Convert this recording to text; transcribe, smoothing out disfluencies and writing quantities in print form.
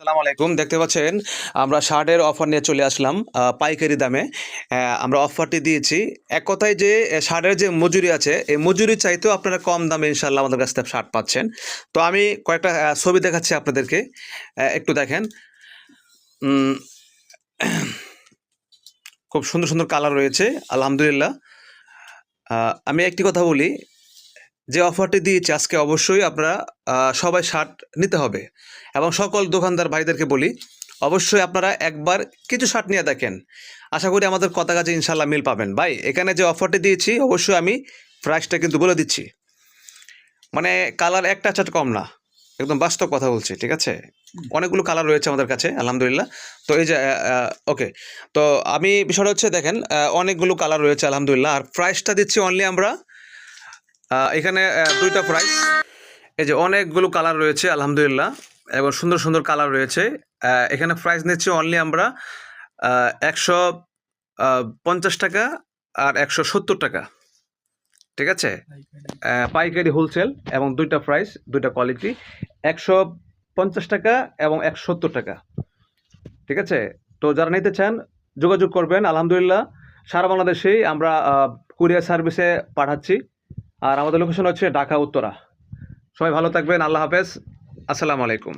আসসালামু আলাইকুম। দেখতে পাচ্ছেন আমরা শার্টের অফার নিয়ে চলে আসলাম পাইকারি দামে। আমরা অফারটি দিয়েছি। এক কথায় যে শার্টের যে মজুরি আছে, এই মজুরির চাইতেও আপনারা কম দামে ইনশাআল্লাহ আমাদের কাছ থেকে শার্ট পাচ্ছেন। তো আমি কয়েকটা ছবি দেখাচ্ছি আপনাদেরকে। একটু দেখেন। উম খুব সুন্দর, সুন্দর কালার রয়েছে আলহামদুলিল্লাহ। আমি একটি কথা বলি, যে অফারটি দিয়েছি আজকে অবশ্যই আপনারা সবাই শার্ট নিতে হবে এবং সকল দোকানদার ভাইদেরকে বলি অবশ্যই আপনারা একবার কিছু শার্ট নিয়ে দেখেন। আশা করি আমাদের কথা কাজে ইনশাল্লাহ মিল পাবেন। ভাই এখানে যে অফারটি দিয়েছি অবশ্যই আমি প্রাইসটা কিন্তু বলে দিচ্ছি, মানে কালার একটা চার্ট কম না, একদম বাস্তব কথা বলছি, ঠিক আছে? অনেকগুলো কালার রয়েছে আমাদের কাছে আলহামদুলিল্লাহ। তো এই যে ওকে, তো আমি বিষয়টা হচ্ছে দেখেন, অনেকগুলো কালার রয়েছে আলহামদুলিল্লাহ। আর প্রাইসটা দিচ্ছি অনলি আমরা এখানে দুইটা প্রাইস। এই যে অনেকগুলো কালার রয়েছে আলহামদুলিল্লাহ এবং সুন্দর সুন্দর কালার রয়েছে। এখানে প্রাইস নিচ্ছি অনলি আমরা ১৫০ টাকা আর ১৭০ টাকা, ঠিক আছে? পাইকারি হোলসেল এবং দুইটা প্রাইস, দুইটা কোয়ালিটি, ১৫০ টাকা এবং ১৭০ টাকা, ঠিক আছে? তো যারা নিতে চান যোগাযোগ করবেন। আলহামদুলিল্লাহ সারা বাংলাদেশেই আমরা কুরিয়ার সার্ভিসে পাঠাচ্ছি। আর আমাদের লোকেশন হচ্ছে ঢাকা উত্তরা। সবাই ভালো থাকবেন। আল্লাহ হাফেজ। আসসালামু আলাইকুম।